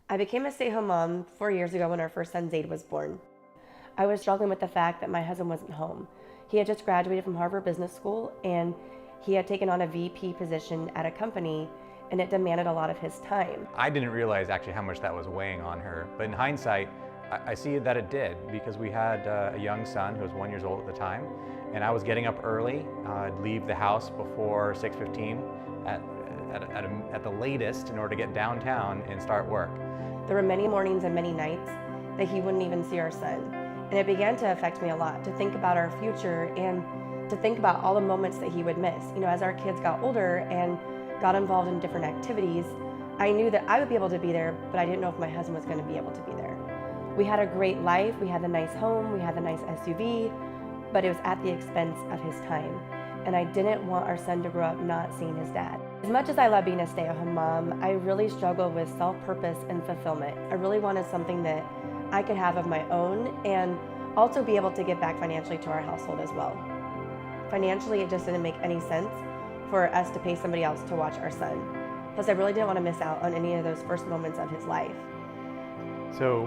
I became a stay-at-home mom 4 years ago when our first son, Zaid, was born. I was struggling with the fact that my husband wasn't home. He had just graduated from Harvard Business School, and he had taken on a VP position at a company, and it demanded a lot of his time. I didn't realize actually how much that was weighing on her, but in hindsight, I see that it did, because we had a young son who was 1 year old at the time, and I was getting up early. I'd leave the house before 6:15 at the latest in order to get downtown and start work. There were many mornings and many nights that he wouldn't even see our son. And it began to affect me a lot, to think about our future and to think about all the moments that he would miss. As our kids got older and got involved in different activities, I knew that I would be able to be there, but I didn't know if my husband was going to be able to be there. We had a great life, we had the nice home, we had the nice SUV, but it was at the expense of his time. And I didn't want our son to grow up not seeing his dad. As much as I love being a stay-at-home mom, I really struggle with self-purpose and fulfillment. I really wanted something that I could have of my own and also be able to give back financially to our household as well. Financially, it just didn't make any sense for us to pay somebody else to watch our son. Plus, I really didn't want to miss out on any of those first moments of his life. So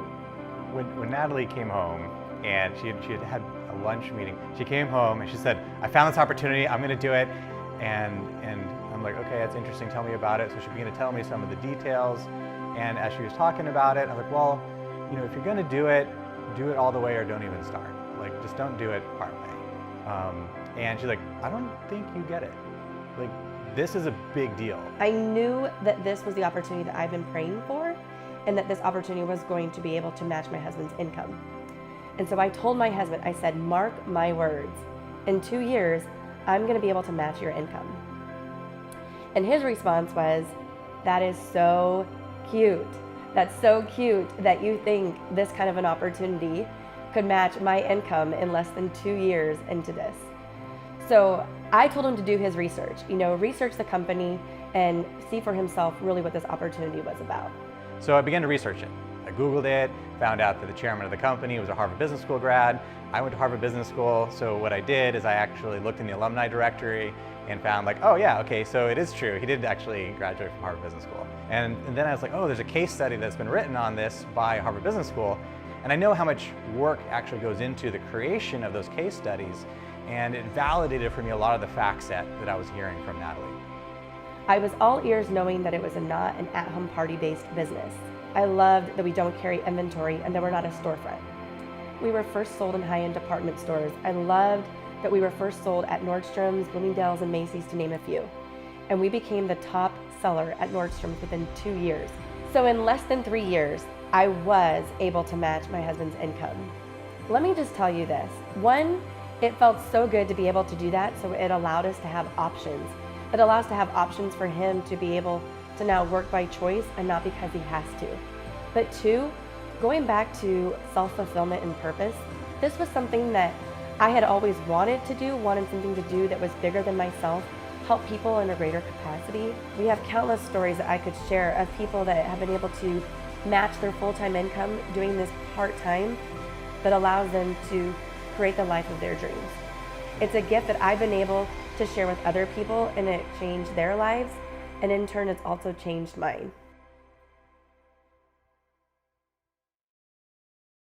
when Natalie came home and she had a lunch meeting, she came home and she said, "I found this opportunity, I'm going to do it." And I'm like, "Okay, that's interesting, tell me about it." So she began to tell me some of the details, and as she was talking about it, I was like, well, if you're going to do it all the way or don't even start. Like, just don't do it partway. And she's like, "I don't think you get it. Like, this is a big deal." I knew that this was the opportunity that I've been praying for, and that this opportunity was going to be able to match my husband's income. And so I told my husband, I said, "Mark my words, in 2 years, I'm going to be able to match your income." And his response was, "That is so cute. That's so cute that you think this kind of an opportunity could match my income in less than 2 years into this." So I told him to do his research, research the company and see for himself really what this opportunity was about. So I began to research it. I Googled it, found out that the chairman of the company was a Harvard Business School grad. I went to Harvard Business School, so what I did is I actually looked in the alumni directory and found like, oh yeah, okay, so it is true. He did actually graduate from Harvard Business School. And then I was like, oh, there's a case study that's been written on this by Harvard Business School. And I know how much work actually goes into the creation of those case studies. And it validated for me a lot of the fact set that I was hearing from Natalie. I was all ears knowing that it was not an at-home party-based business. I loved that we don't carry inventory and that we're not a storefront. We were first sold in high-end department stores. I loved that we were first sold at Nordstrom's, Bloomingdale's, and Macy's, to name a few. And we became the top seller at Nordstrom's within 2 years. So in less than 3 years, I was able to match my husband's income. Let me just tell you this. One, it felt so good to be able to do that, so it allowed us to have options. It allows us to have options for him to be able to now work by choice and not because he has to. But two, going back to self-fulfillment and purpose, this was something that I had always wanted to do, wanted something to do that was bigger than myself, help people in a greater capacity. We have countless stories that I could share of people that have been able to match their full-time income doing this part-time that allows them to create the life of their dreams. It's a gift that I've been able to share with other people, and it changed their lives, and in turn it's also changed mine.